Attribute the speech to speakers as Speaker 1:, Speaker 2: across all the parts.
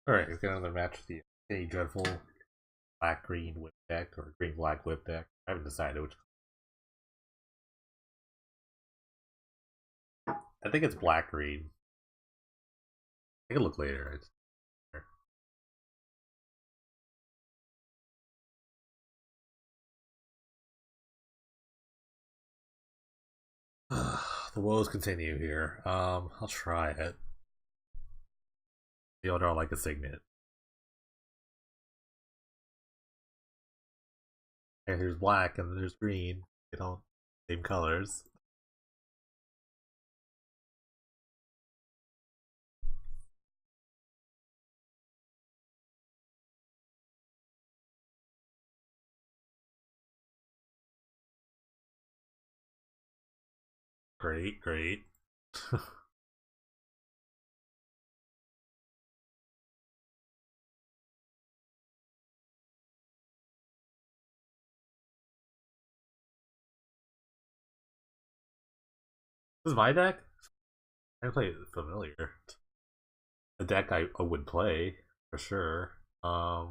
Speaker 1: Alright, let's get another match with the Any Dreadful Black Green Whip deck or Green Black Whip deck. I haven't decided which. I think it's Black Green. I can look later. The woes continue here. I'll try it. You'll draw like a signet. And there's black and there's green. They don't same colors. Great, great. This is my deck? I play familiar. A deck I would play for sure. I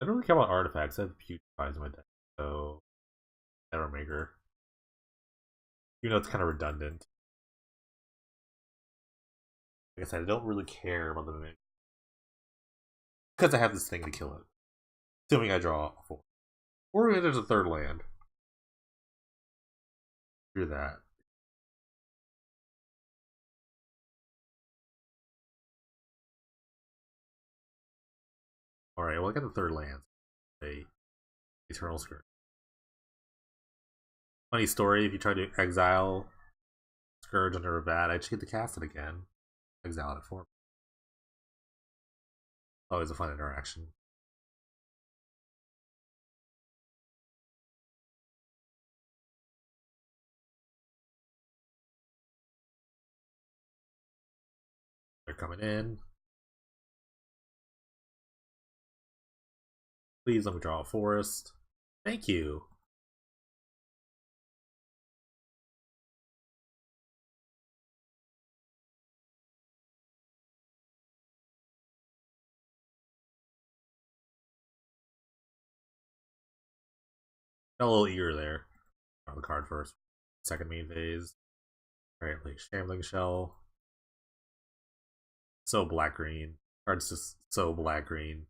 Speaker 1: don't really care about artifacts. I have Putrefies in my deck, so Nevermaker. You know it's kind of redundant. Like I said, I don't really care about the mimic because I have this thing to kill it. Assuming I draw a four, or there's a third land. Do that. All right. Well, I got the third land. A Eternal Scourge. Funny story. If you try to exile Scourge under a vat, I just get to cast it again. Exile it for me. Always a fun interaction. They're coming in. Please let me draw a forest. Thank you. Got a little eager there. Draw the card first. Second main phase. Alright, like Shambling Shell. So black green. Card's just so black green.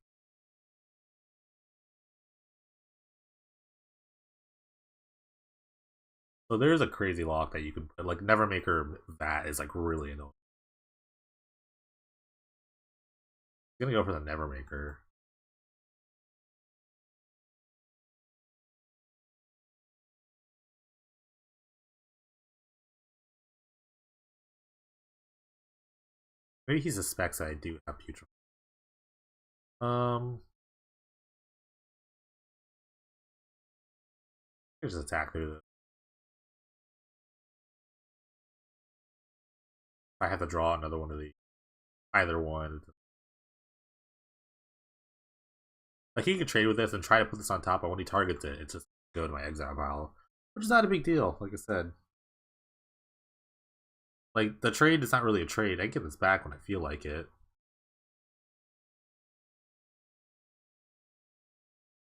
Speaker 1: So there's a crazy lock that you can put. Like Nevermaker Vat is like really annoying. I'm gonna go for the Nevermaker. Maybe he suspects that I do have Putrid. Um, here's attack through the. I have to draw another one of the either one. Like he can trade with this and try to put this on top, but when he targets it, it's just go to my exile pile, which is not a big deal. Like I said, like the trade is not really a trade. I get this back when I feel like it.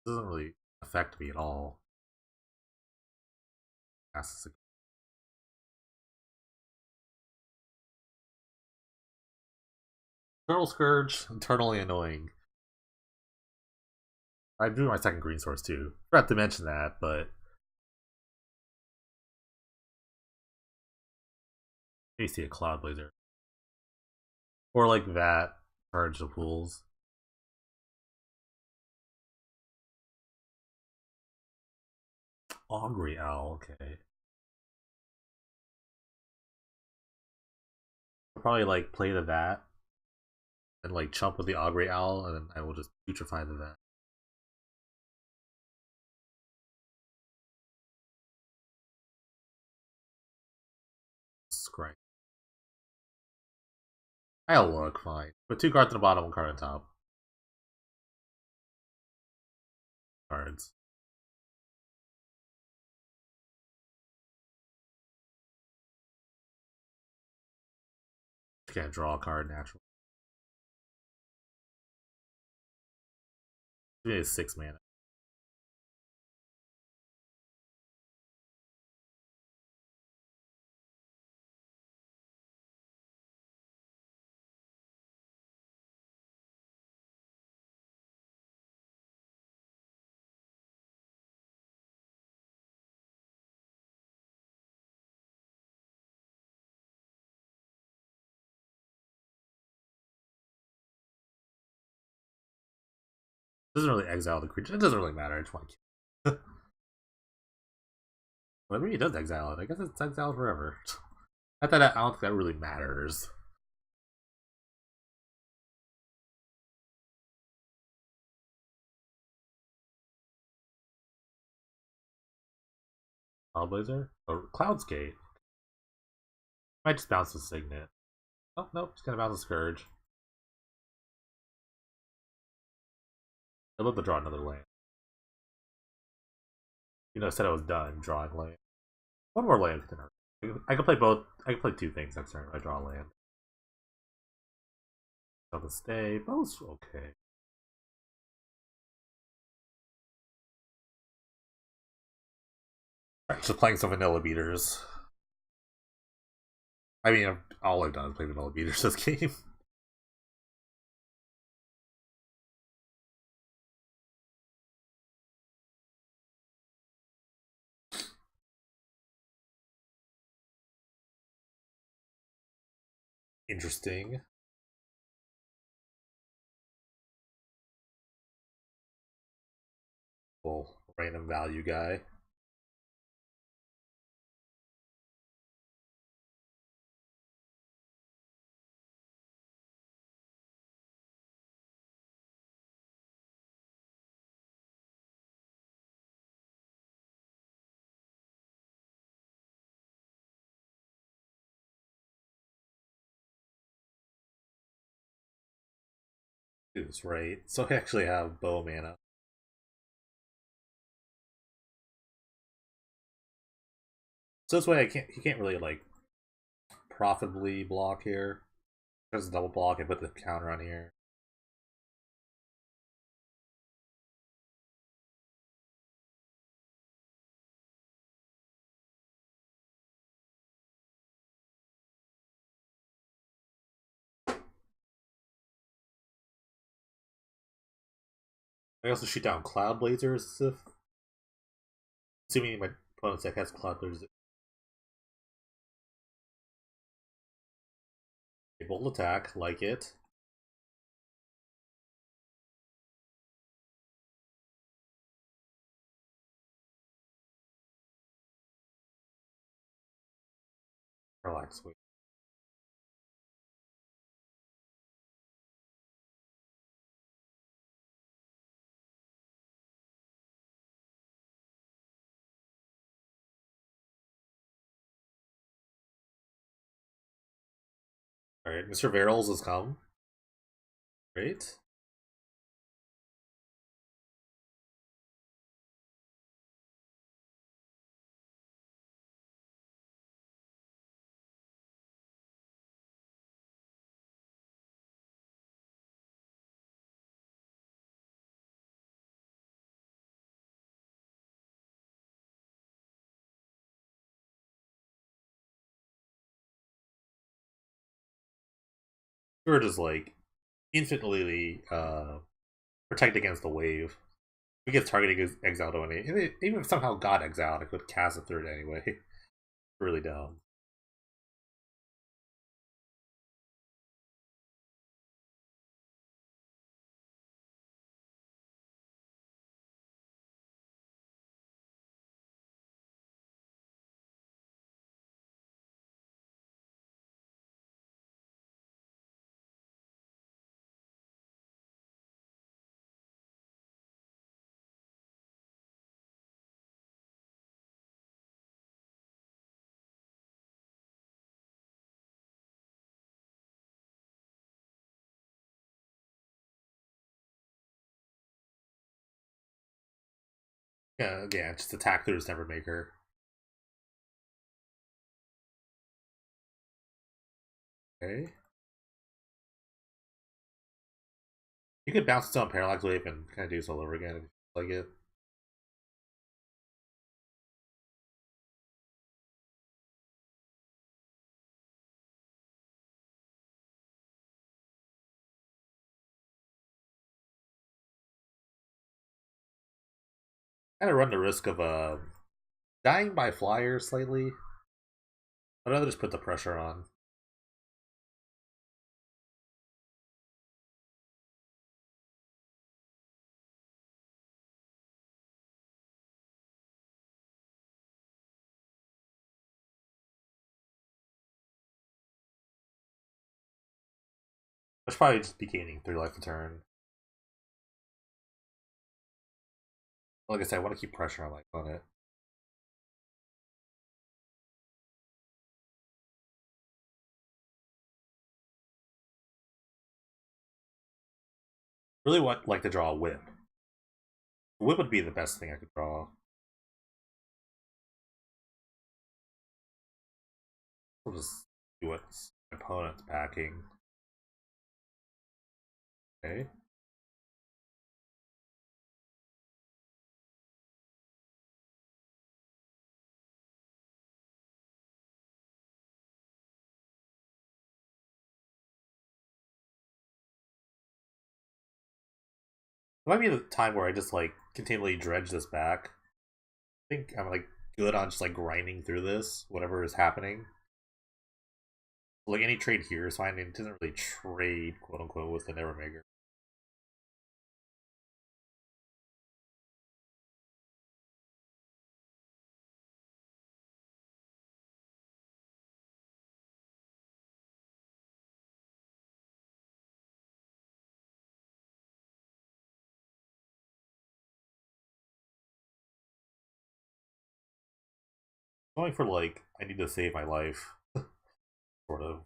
Speaker 1: It doesn't really affect me at all. Turtle Scourge, eternally annoying. I drew my second green source too. Forgot to mention that, but you see a Cloud Blazer. Or like that, charge the pools. Augury Owl, okay. I'll probably like play the vat and like chump with the Augury Owl, and then I will just putrefy the vat. Scry. I'll look fine. Put two cards on the bottom, one card on top. Cards. You can't draw a card naturally. It is 6 mana. Doesn't really exile the creature. It doesn't really matter. I just want to kill it. Well, maybe it does exile it. I guess it's exiled forever. I don't think that really matters. Cloudblazer? Or Cloudskate? Might just bounce the Signet. Oh, nope. Just gonna bounce the Scourge. I'd love to draw another land. You know, I said I was done drawing land. One more land. I can play both. I can play 2 things next turn if I draw a land. I'll stay. Both okay. Alright, so playing some vanilla beaters. I mean, all I've done is play vanilla beaters this game. Interesting. Well, random value guy. Do this right. So I actually have bow mana. So this way he can't really like profitably block here. Just double block and put the counter on here. I also shoot down Cloud Blazers if assuming my opponent's deck has Cloud Blazers. A bold attack, like it. Relax, wait. Alright, Mr. Verrills has come. Great. We're just like infinitely protect against the wave. If it gets targeted exiled on it. Even if somehow got exiled, I could cast a third anyway. Really dumb. Yeah, just attack through his Nevermaker. Okay. You could bounce it on Parallax Wave and kind of do this all over again if you like it. Kind of run the risk of dying by flyer slightly. I'd rather just put the pressure on. I should probably just be gaining 3 life a turn. Like I said, I want to keep pressure on it. Really want like to draw a whip. Whip would be the best thing I could draw. We'll just do what my opponent's backing. Okay. It might be the time where I just like continually dredge this back. I think I'm like good on just like grinding through this, whatever is happening. Like any trade here is fine. It doesn't really trade, quote unquote, with the Nevermaker. Going for like I need to save my life, sort of.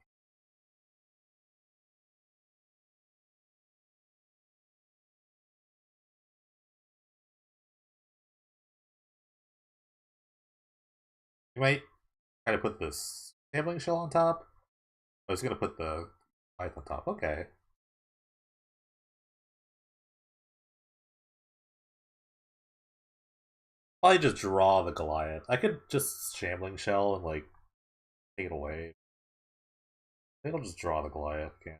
Speaker 1: You might try to put this gambling shell on top. I was gonna put the life on top. Okay. Probably just draw the Goliath. I could just shambling shell and like take it away. I think I'll just draw the Goliath. Okay.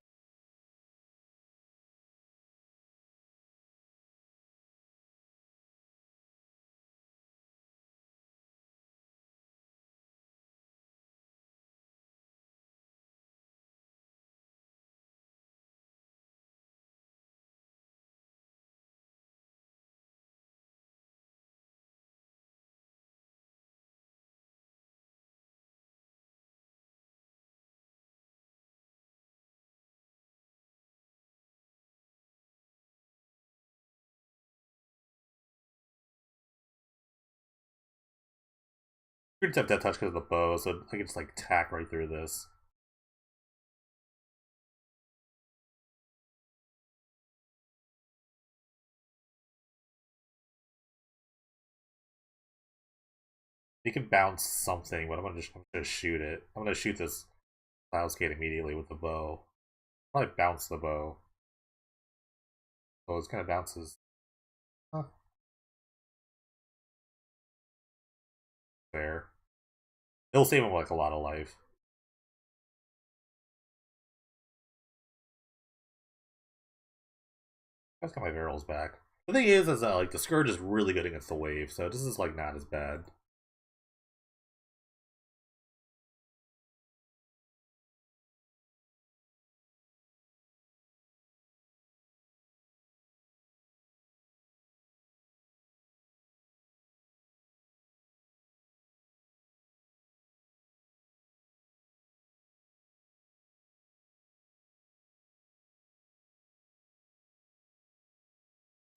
Speaker 1: We just have Death Touch because of the bow, so I can just like tack right through this. You can bounce something, but I'm gonna shoot it. I'm gonna shoot this Cloud Skate immediately with the bow. Probably bounce the bow. Oh, it kind of bounces. Huh. Fair. It'll save him like a lot of life. I've got my barrels back. The thing is like the Scourge is really good against the wave, so this is like not as bad.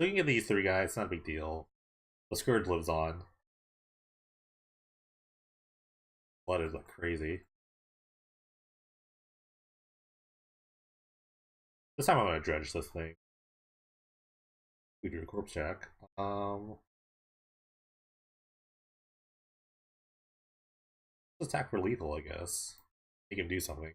Speaker 1: Looking at these 3 guys, it's not a big deal. The Scourge lives on. Blood is like crazy. This time I'm gonna dredge this thing. We do a corpse check. Attack for lethal, I guess. He can do something.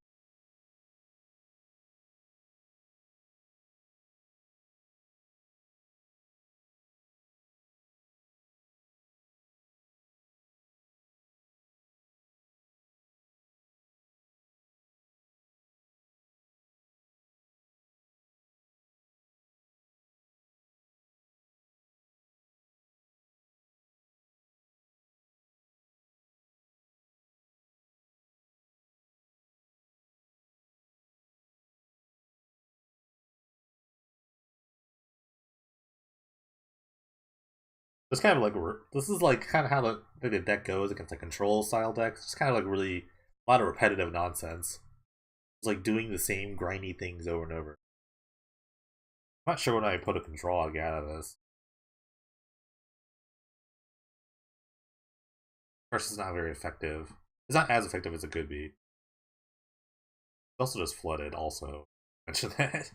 Speaker 1: It's kind of like this is like kind of how the deck goes against a control style deck. It's just kind of like really a lot of repetitive nonsense. It's like doing the same grindy things over and over. I'm not sure when I put a control I'll get out of this. First, it's not very effective. It's not as effective as it could be. It's also just flooded. Also, mention that.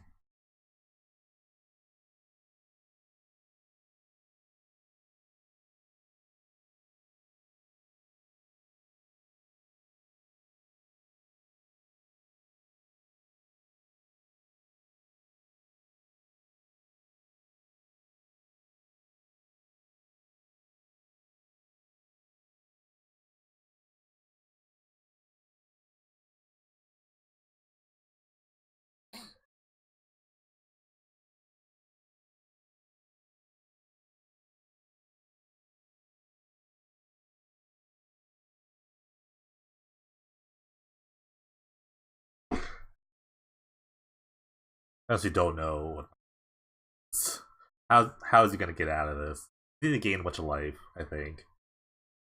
Speaker 1: I honestly don't know how is he gonna get out of this. He need to gain a bunch of life. I think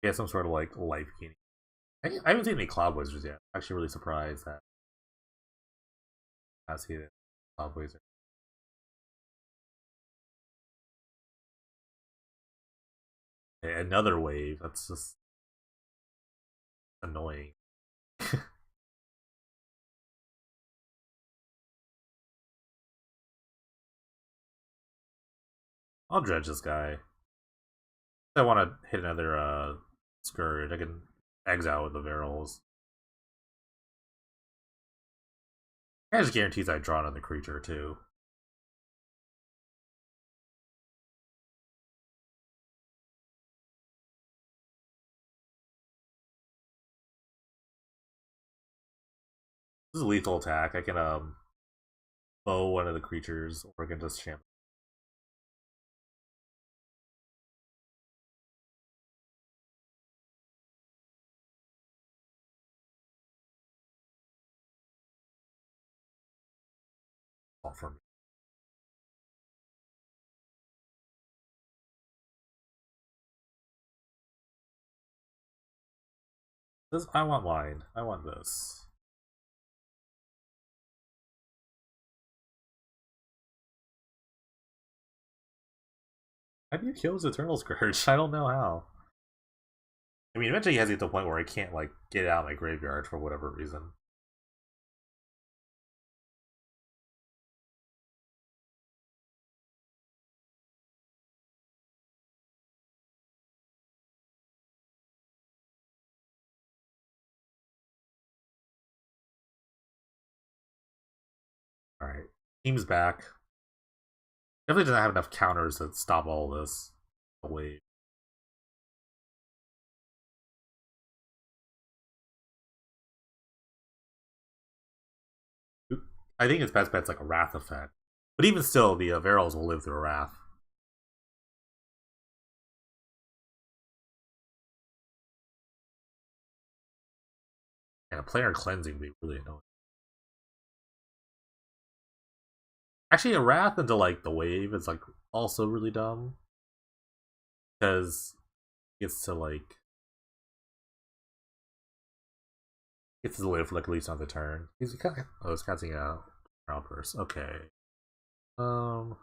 Speaker 1: he has some sort of like life gaining. I haven't seen any Cloud Wizards yet. I'm actually really surprised that I see it. Cloud Wizard. Okay, another wave. That's just annoying. I'll dredge this guy. If I want to hit another Scourge, I can exile with the Varels. That just guarantees I draw another creature too. This is a lethal attack. I can bow one of the creatures, or I can just sham. All for me. This I want mine. I want this. How do you kill his Eternal Scourge? I don't know how. I mean, eventually he has to get to the point where I can't like get it out of my graveyard for whatever reason. All right, team's back. Definitely doesn't have enough counters to stop all this. Wait. I think his best bet's like a Wrath effect. But even still, the Varels will live through a Wrath. And a player cleansing would be really annoying. Actually, a Wrath into like the wave is like also really dumb. Because it's to like gets to live for like at least another turn. He's oh, it's casting out Outburst. Okay. Um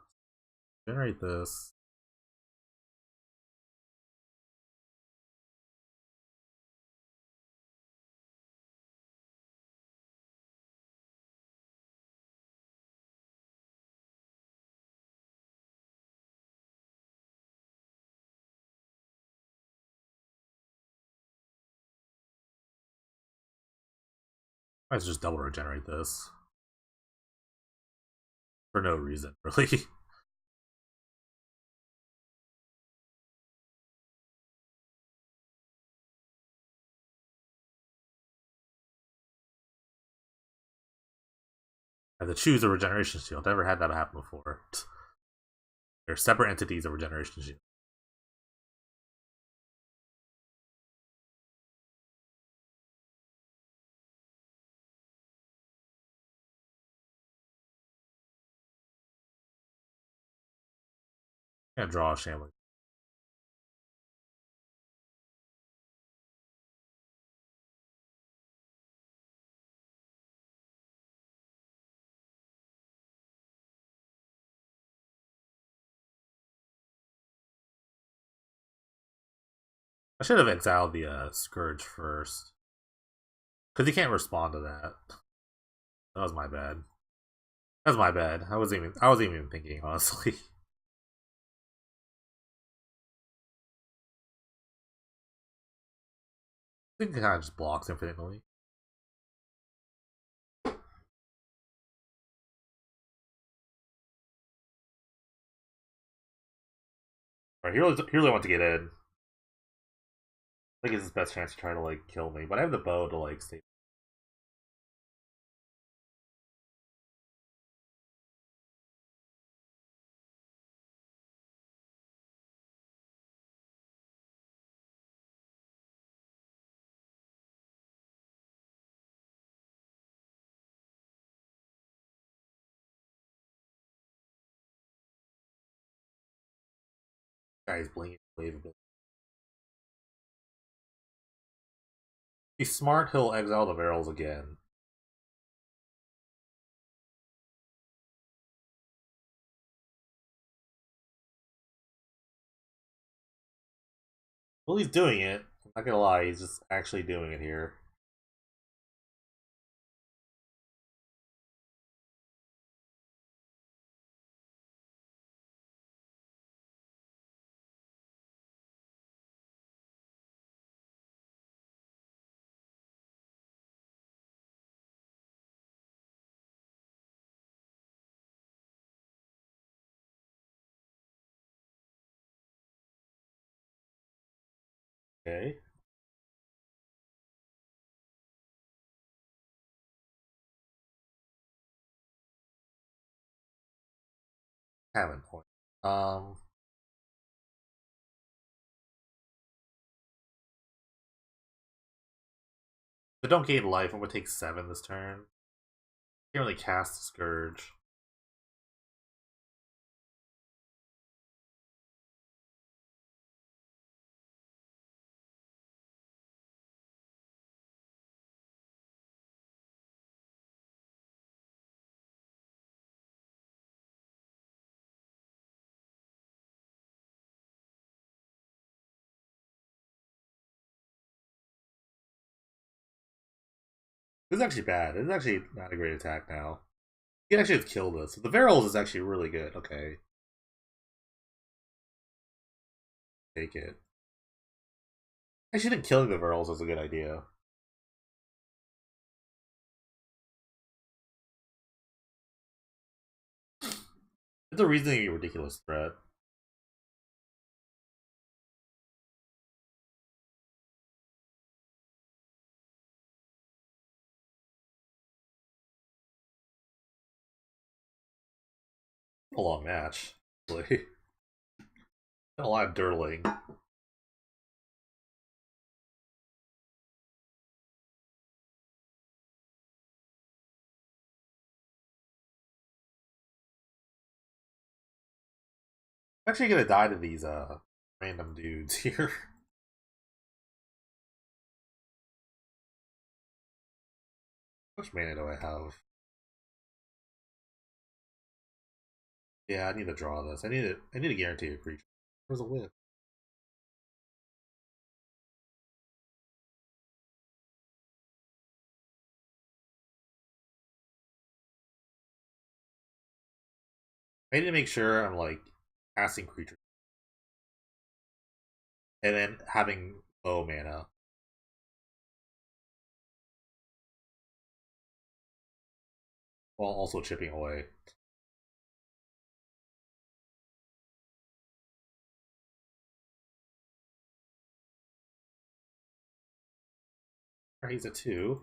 Speaker 1: generate this. Might just double regenerate this. For no reason, really. I have to choose a regeneration shield. Never had that happen before. They're separate entities of regeneration shield. Can't draw a Shambling. I should have exiled the Scourge first. Because he can't respond to that. That was my bad. That's my bad. I wasn't even thinking, honestly. I think it kind of just blocks infinitely. Alright, he really wants to get in. I think it's his best chance to try to like kill me, but I have the bow to like stay. Guy's blinking wave a bit. He's smart. He'll exile the barrels again. Well, he's doing it. I'm not gonna lie, he's just actually doing it here. Okay. Having point. But don't gain life. I'm gonna take 7 this turn. Can't really cast Scourge. This is actually bad. This is actually not a great attack now. You can actually just kill this. The barrels is actually really good. Okay. Take it. Actually, think killing the barrels is a good idea. It's a reasonably ridiculous threat. A long match. Really. A lot of dirtling. I'm actually gonna die to these random dudes here. How much mana do I have? Yeah, I need to draw this. I need to guarantee a creature. Where's a win? I need to make sure I'm like casting creatures and then having low mana while also chipping away. Alright, he's a 2.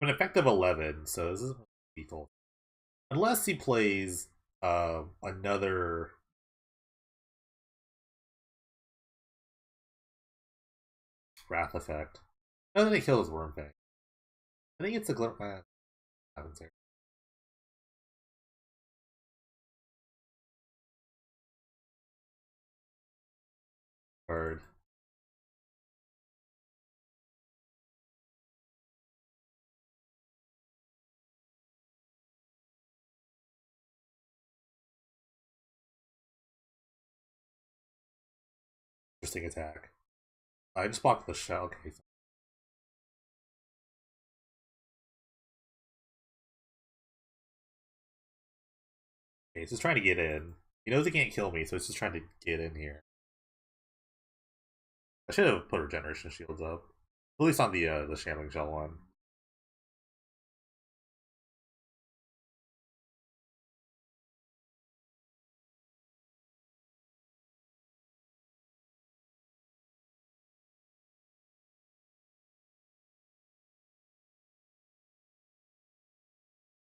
Speaker 1: I'm an effective 11, so this is lethal. Unless he plays another Wrath effect. No, then he kills Wormfang. I think it's a Glimmer. Happens here. Bird. interesting attack. I just blocked the shell. Okay. Okay, he's just trying to get in. He knows he can't kill me, so he's just trying to get in here. I should have put regeneration shields up. At least on the Shambling Shell one.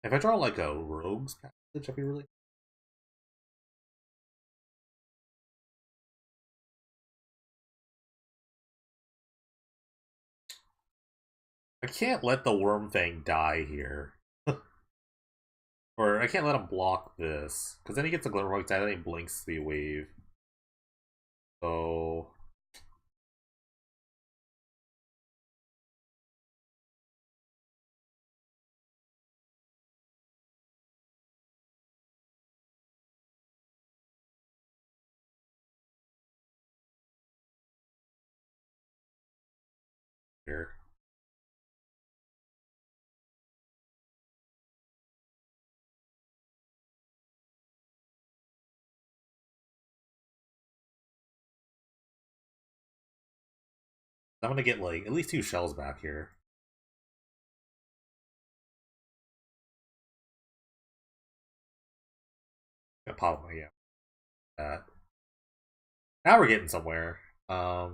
Speaker 1: If I draw like a rogue's passage, that'd be really. I can't let the worm thing die here. Or I can't let him block this. Because then he gets a Glimmerhook die, then he blinks the wave. So here. I'm gonna get like at least 2 shells back here. Gonna pop my that. Now we're getting somewhere. I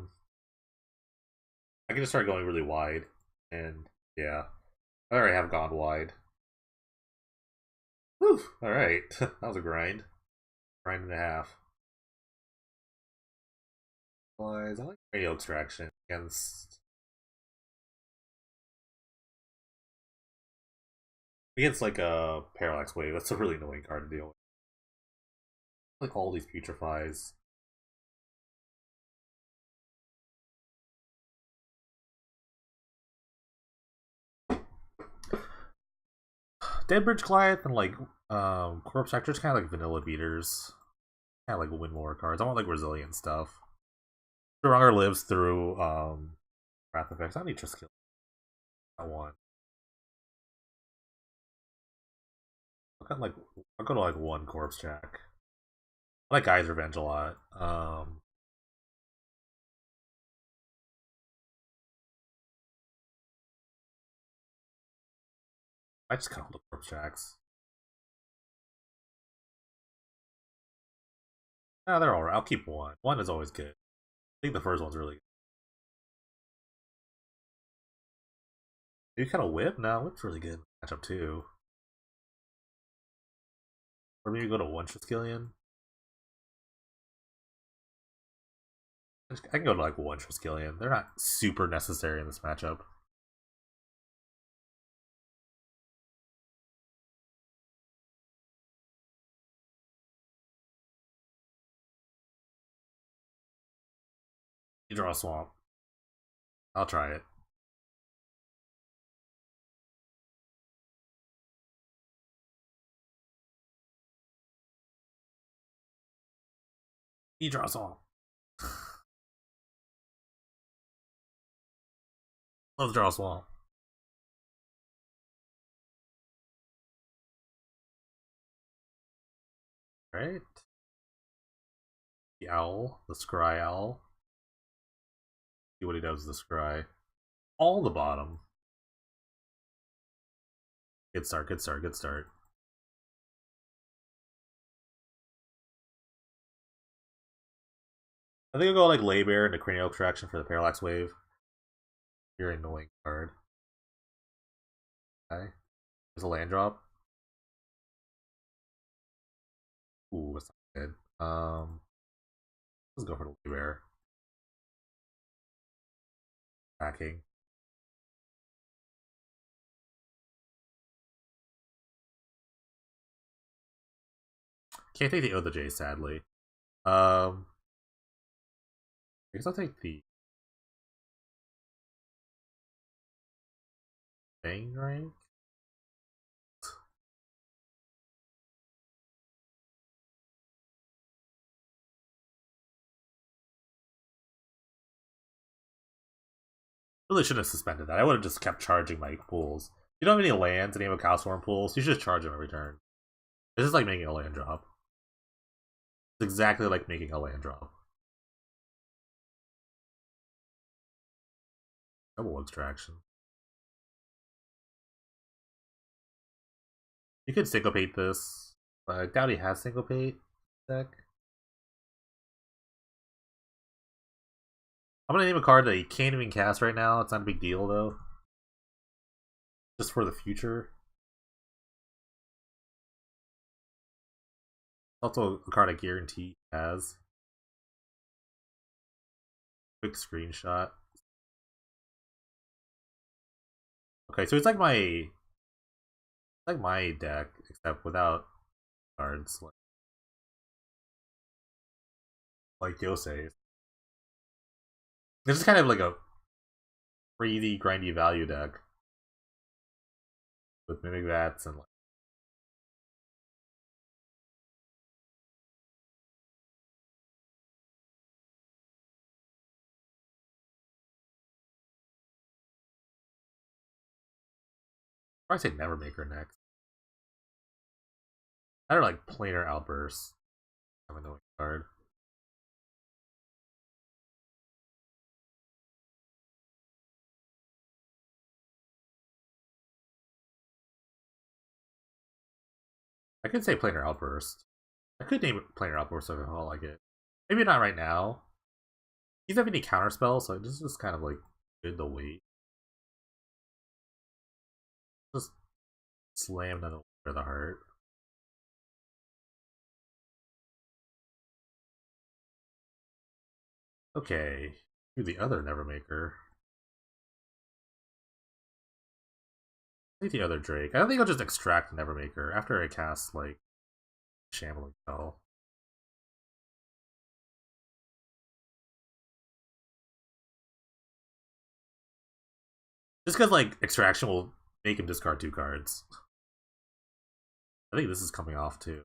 Speaker 1: can just start going really wide, and yeah, I already have gone wide. Whew, alright. That was a grind. Grind and a half. I like radio extraction against like a parallax wave. That's a really annoying card to deal with. Like all these putrefies. Deadbridge Goliath and like Corpse Actors kind of like vanilla beaters. Kind of like win more cards. I want like resilient stuff. Stronger lives through Wrath effects. I need to skill that one. I'll go to like one Corpse Jack. I like Guy's Revenge a lot. I just cut all the Corpse Jacks. Ah, they're alright. I'll keep one. One is always good. I think the first one's really good. Maybe kind of Whip? No, Whip's really good. Matchup too. Or maybe go to one Triskelion. I can go to like one Triskelion. They're not super necessary in this matchup. You draw a swamp. I'll try it. You draw a swamp. Let's draw a swamp. Right? The owl. The scry owl. See what he does with the scry. All the bottom. Good start, good start, good start. I think I'll go like Laybear into Cranial Extraction for the Parallax Wave. You're an annoying card. Okay. There's a land drop. Ooh, that's not good. Let's go for the Laybear. Hacking. Can't take the Other J, sadly. I guess I'll take the Fang rank. Really should have suspended that. I would have just kept charging my pools. You don't have any lands and you have a Cowstorm pool, so you should just charge them every turn. This is like making a land drop. It's exactly like making a land drop. Double extraction. You could syncopate this, but I doubt he has syncopate deck. I'm gonna name a card that he can't even cast right now. It's not a big deal though. Just for the future. Also a card I guarantee he has. Quick screenshot. Okay, so it's like my deck, except without cards like Yosei. This is kind of like a crazy grindy value deck with Mimic Bats and like I say Nevermaker next. I don't like Planar Outburst. I'm an annoying card. I could say Planar Outburst. I could name it Planar Outburst if I like it. Maybe not right now. He doesn't have any counter spells, so this is kind of like good to wait. Just slam another for the heart. Okay, do the other Nevermaker. I think the other Drake. I don't think I'll just extract Nevermaker after I cast like Shambling Spell. Just because like extraction will make him discard 2 cards. I think this is coming off too.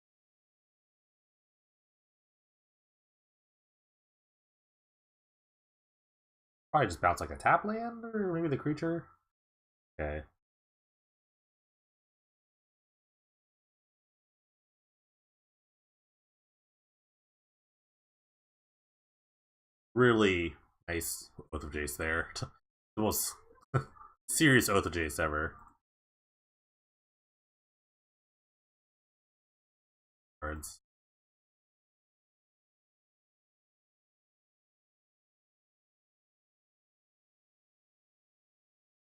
Speaker 1: Probably just bounce like a tap land or maybe the creature. Okay. Really nice Oath of Jace there. The most serious Oath of Jace ever. Cards.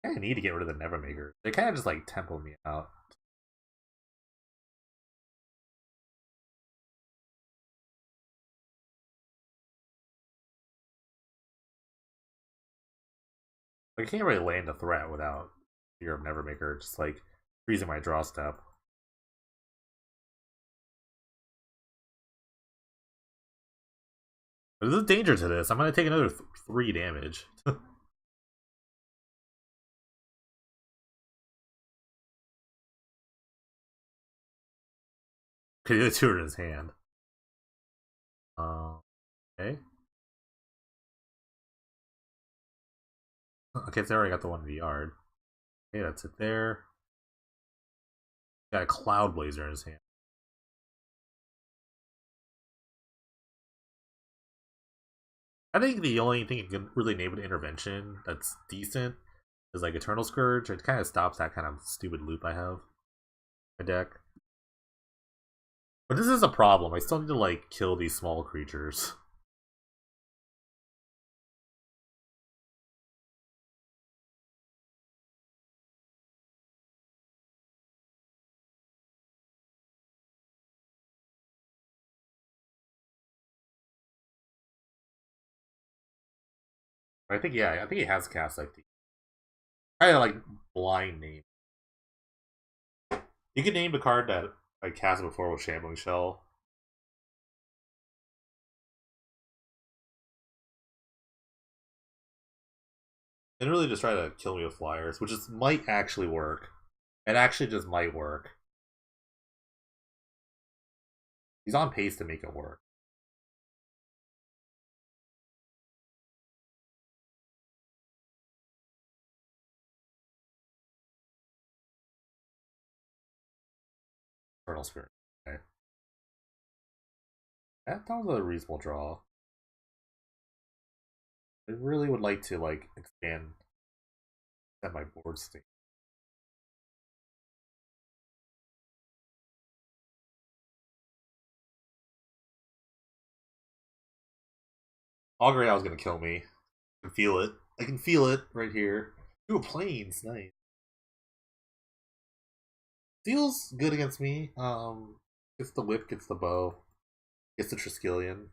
Speaker 1: I kinda need to get rid of the Nevermaker. They kind of just like tempo me out. I can't really land a threat without Fear of Nevermaker, just like freezing my draw step. But there's a danger to this. I'm gonna take another 3 damage. Okay, the other 2 are in his hand. Okay. Okay, so I already got the one in the yard. Okay, that's it there. Got a Cloud Blazer in his hand. I think the only thing you can really name an intervention that's decent is like Eternal Scourge. It kind of stops that kind of stupid loop I have in my deck. But this is a problem. I still need to like kill these small creatures. I think I think he has cast like the kind of like blind name. You can name the card that I cast before with Shambling Shell. And really just try to kill me with flyers, which is might actually work. It actually just might work. He's on pace to make it work. Infernal Spirit. Okay. That was a reasonable draw. I really would like to like expand my board state. Augury was gonna kill me. I can feel it. I can feel it right here. Ooh, planes, nice. Feels good against me. Gets the whip, gets the bow, gets the Triskelion.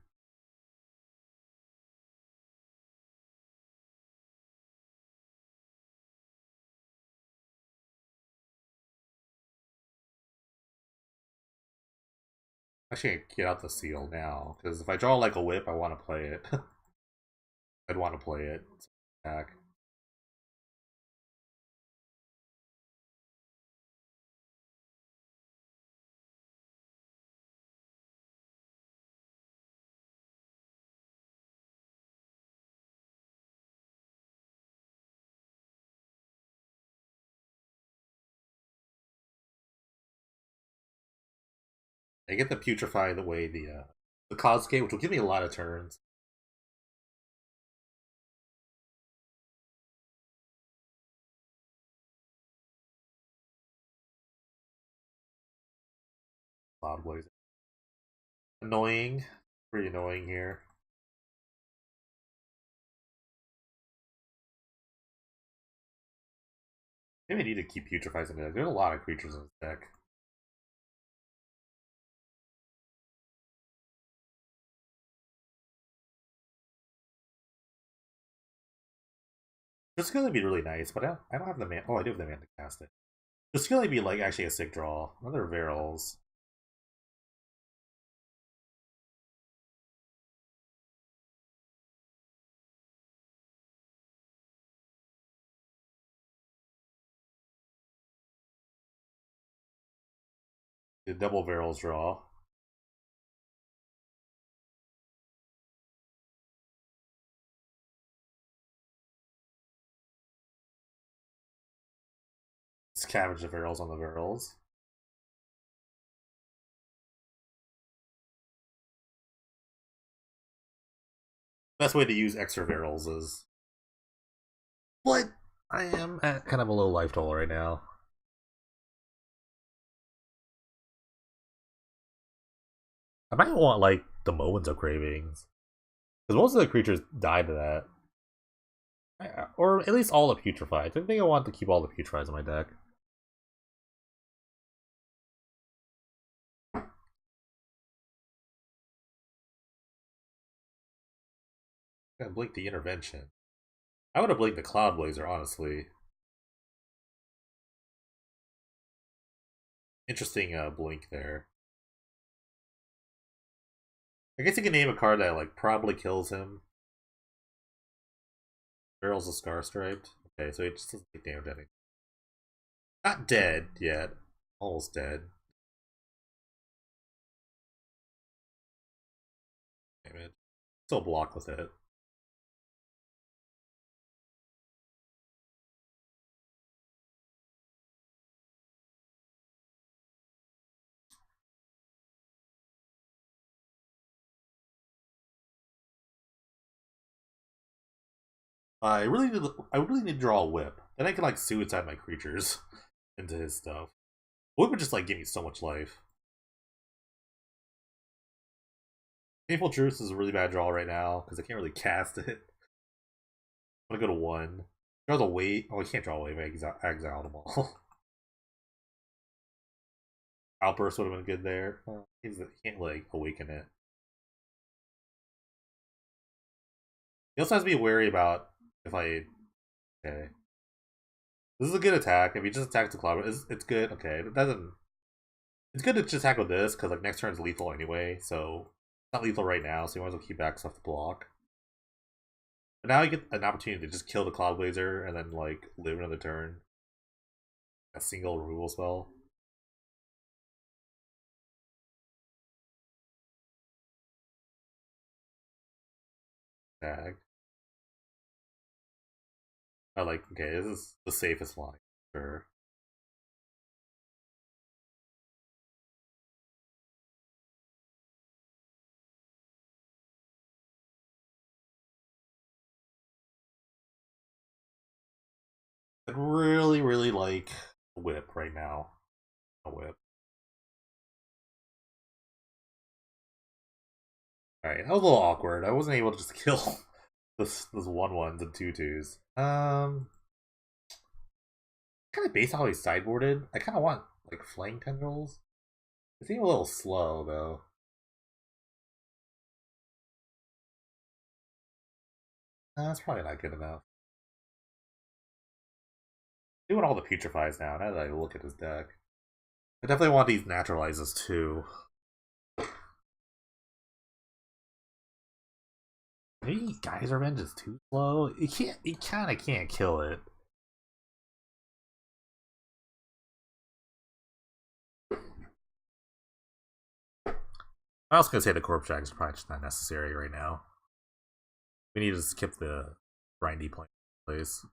Speaker 1: Actually, I get out the seal now because if I draw like a whip, I want to play it. I'd want to play it. Attack. I get the putrefy the way the Cosgate, which will give me a lot of turns. Cloud Blazer. Annoying. Pretty annoying here. Maybe I need to keep putrefying in the deck. There's a lot of creatures in this deck. It's gonna be really nice, but I don't have the man. Oh, I do have the man to cast it. It's gonna be like actually a sick draw. Another Verils. The double Verils draw. Scavenge the Verils on the Verils. Best way to use extra Verils is. What? I am at kind of a low life total right now. I might want like the Moments of Cravings. Because most of the creatures die to that. Or at least all the Putrefied. I think I want to keep all the Putrefieds in my deck. I blink the Intervention. I would have blinked the Cloud Blazer, honestly. Interesting blink there. I guess you can name a card that like probably kills him. Barrel's a Scar Striped. Okay, so he just doesn't take damage any. Not dead yet. Almost dead. Damn it. Still block with it. I really need to draw a whip. Then I can like suicide my creatures into his stuff. Whip would just like give me so much life. Painful Truce is a really bad draw right now because I can't really cast it. I'm gonna go to 1. Draw the weight. Oh, I can't draw a wave. I exile them all. Outburst would have been good there. He can't like awaken it. He also has to be wary about if I. Okay. This is a good attack. If he just attacks the cloud, it's good. Okay, it doesn't. It's good to just attack with this because like next turn is lethal anyway. So it's not lethal right now, so you might as well keep back stuff to block. But now you get an opportunity to just kill the Cloud Blazer and then like live another turn. A single removal spell. Tag. I like. Okay, this is the safest line. Sure. I'd really, really like a whip right now. A whip. Alright, that was a little awkward. I wasn't able to just kill this 1-1s and 2-2s. Kind of based on how he's sideboarded, I kind of want like Flaying Tendrils. It seems a little slow though. That's probably not good enough. Doing all the putrefies now that I look at his deck. I definitely want these naturalizes too. Maybe Geyser Revenge is too slow. You kind of can't kill it. I was gonna say the Corpse Dragons are probably just not necessary right now. We need to skip the grindy point place.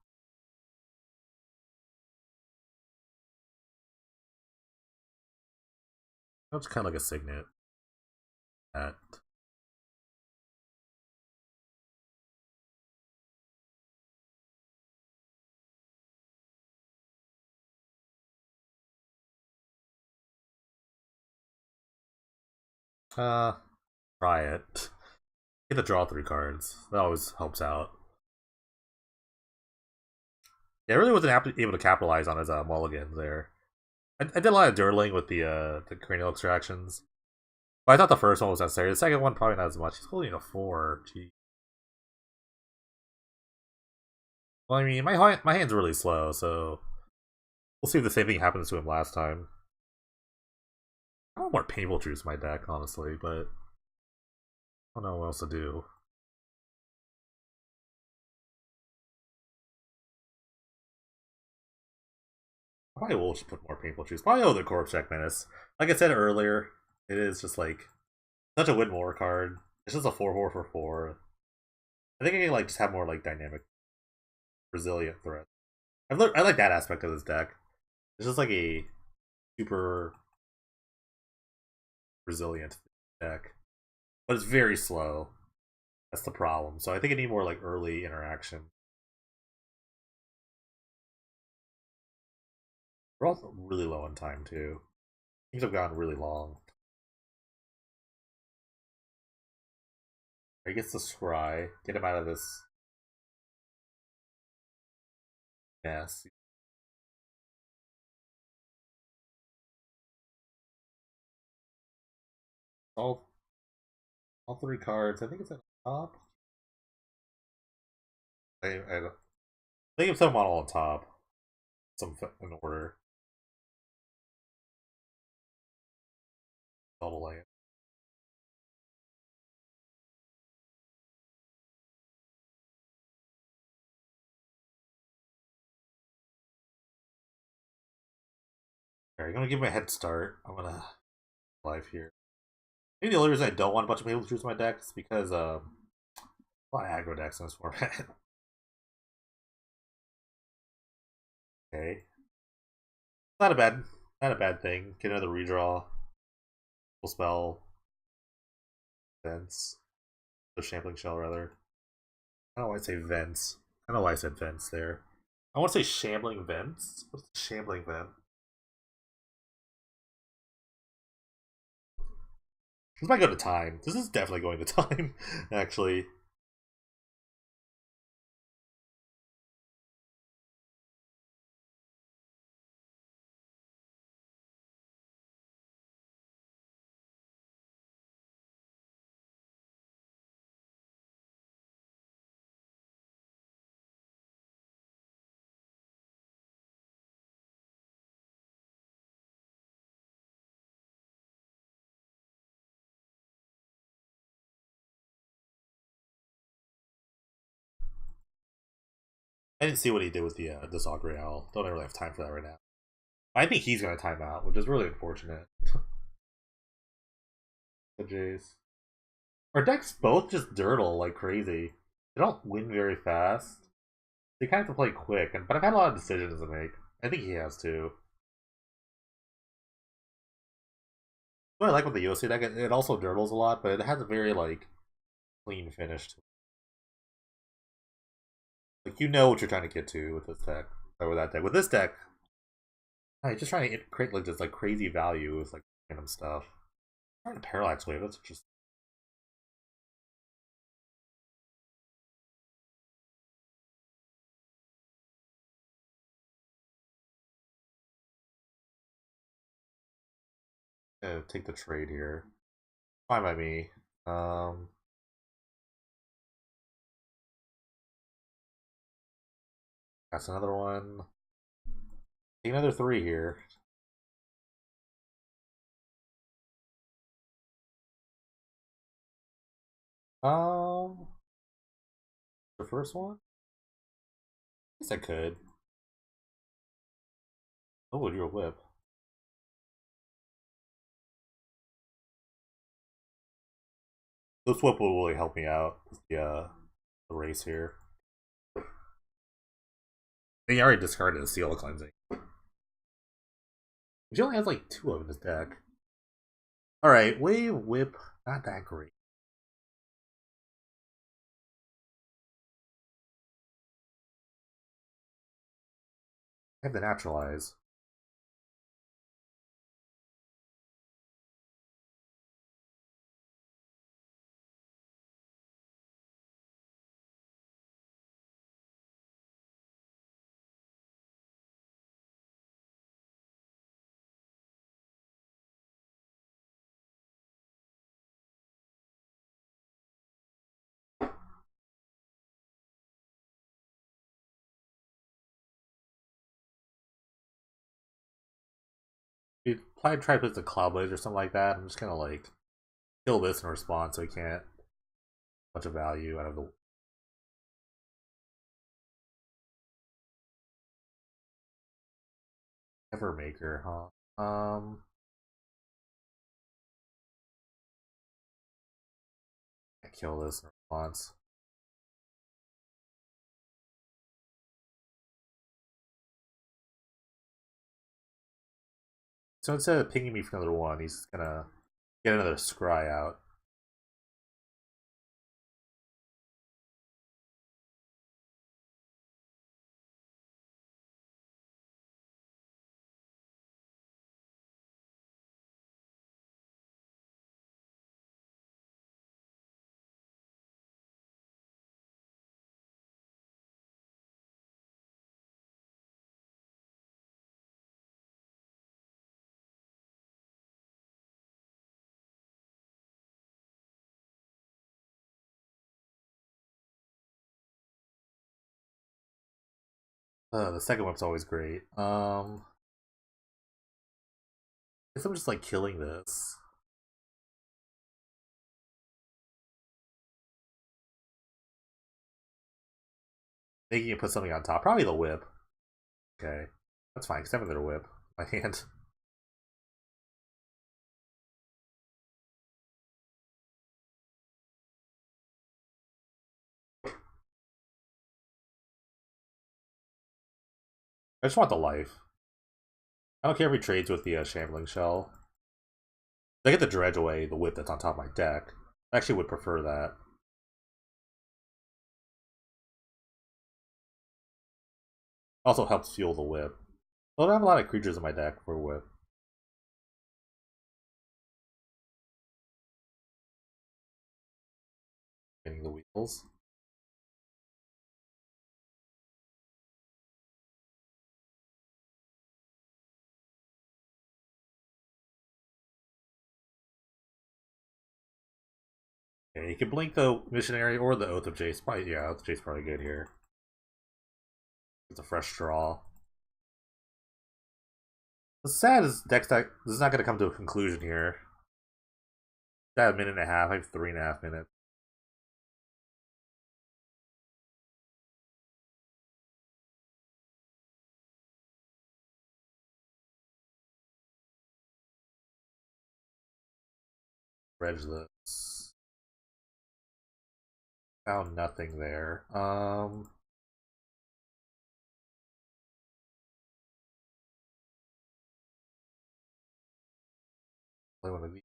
Speaker 1: That's kind of like a Signet. That. Try it. Get to draw 3 cards. That always helps out. Yeah, I really wasn't able to capitalize on his mulligans there. I did a lot of dirtling with the cranial extractions. But I thought the first one was necessary. The second one probably not as much. He's holding a 4. Gee. Well, I mean, my hand's really slow, so we'll see if the same thing happens to him last time. I want more Painful Truths in my deck, honestly, but I don't know what else to do. I probably will just put more Painful Truths. Probably the Corpse Check Menace. Like I said earlier, it is just like such a win more card. It's just a 4/4 for 4. I think I can like just have more like dynamic, resilient threat. I like that aspect of this deck. It's just like a super resilient deck, but it's very slow. That's the problem. So I think I need more like early interaction. We're also really low on time too. Things have gone really long. He gets the scry. Get him out of this mess. All 3 cards. I think it's at the top. I think it's some model on top. Some in order. Double land. Alright, I'm gonna give him a head start. I'm gonna live here. Maybe the only reason I don't want a bunch of people to choose my deck is because a lot of aggro decks in this format. Okay. Not a bad thing. Get another redraw. Full spell. Vents. The Shambling Shell rather. I don't know why I say vents. I don't know why I said vents there. I want to say shambling vents. What's the shambling vent? This might go to time. This is definitely going to time, actually. I didn't see what he did with the Zogreal. Don't really have time for that right now. I think he's gonna time out, which is really unfortunate. The Jays. Our decks both just dirtle like crazy. They don't win very fast. They kind of have to play quick, but I've had a lot of decisions to make. I think he has too. What I like with the USC deck, it also dirtles a lot, but it has a very like clean finish to it. Like you know what you're trying to get to with this deck. with that deck. With this deck, I just trying to create like just like crazy value with like random stuff. Trying to parallax wave. That's just take the trade here. Fine by me. Um, that's another one. Take another three here. Um, the first one. I guess I could. Oh, you're a whip. This whip will really help me out with the race here. He already discarded a seal cleansing. He only has like two of them in his deck. Alright, wave whip, not that great. I have the naturalize. He probably try to put the Cloud Blaze or something like that. I'm just gonna like kill this in response so he can't much of value out of the Evermaker, huh? I kill this in response. So instead of pinging me for another one, he's gonna get another scry out. The second one's always great. I guess I'm just like killing this. Making it put something on top. Probably the whip. Okay. That's fine, except for their whip. My hand. I just want the life. I don't care if he trades with the Shambling Shell. If I get the dredge away, the whip that's on top of my deck. I actually would prefer that. Also helps fuel the whip. I don't have a lot of creatures in my deck for whip. Getting the wheels. Okay, you can blink the missionary or the Oath of Jace. Probably, yeah, Oath of Jace probably good here. It's a fresh draw. The sad is deck this is not going to come to a conclusion here. I have a minute and a half. I have 3.5 minutes. Reg this. Found nothing there. Play one of these.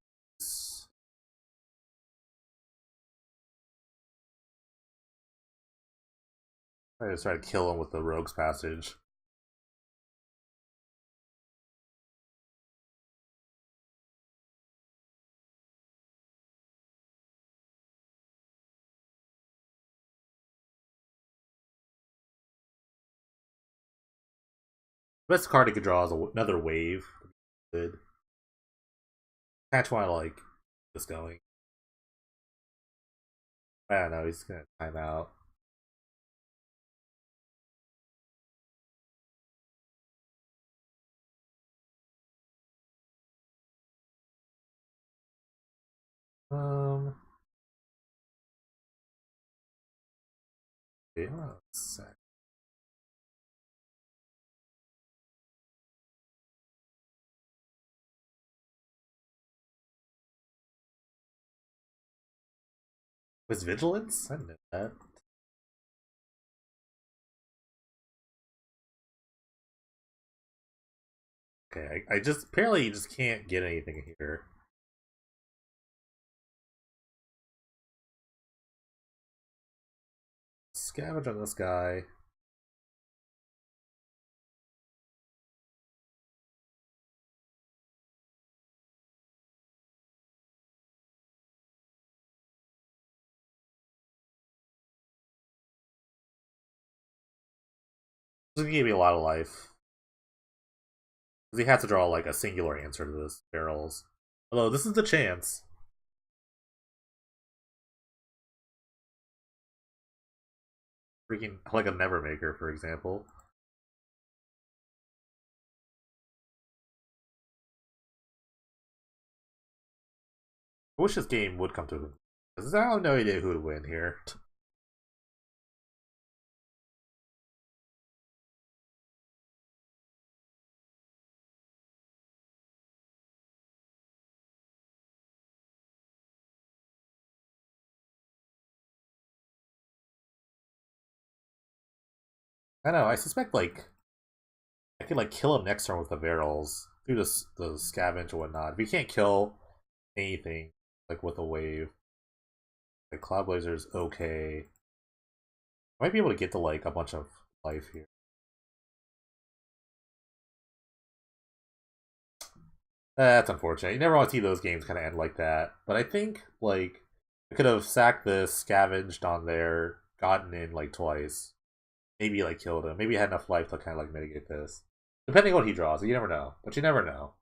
Speaker 1: I just try to kill him with the Rogue's Passage. Best card he could draw is another wave. Good. Catch want to like this going. I don't know. He's gonna time out. Um. Yeah, hold on a sec. Was vigilance? I didn't know that. Okay, I just apparently just can't get anything here. Scavenge on this guy. This gave me a lot of life. Because he has to draw like a singular answer to this barrels. Although this is the chance. Freaking like a Nevermaker, for example. I wish this game would come to him. Because I have no idea who would win here. I know, I suspect like I could like kill him next turn with the barrels. Do this the scavenge or whatnot. If he can't kill anything like with a wave, like Cloud Blazer's okay. I might be able to get to like a bunch of life here. That's unfortunate. You never want to see those games kind of end like that. But I think like I could have sacked this, scavenged on there, gotten in like twice, maybe like killed him. Maybe I had enough life to kind of like mitigate this. Depending on what he draws, you never know. But you never know.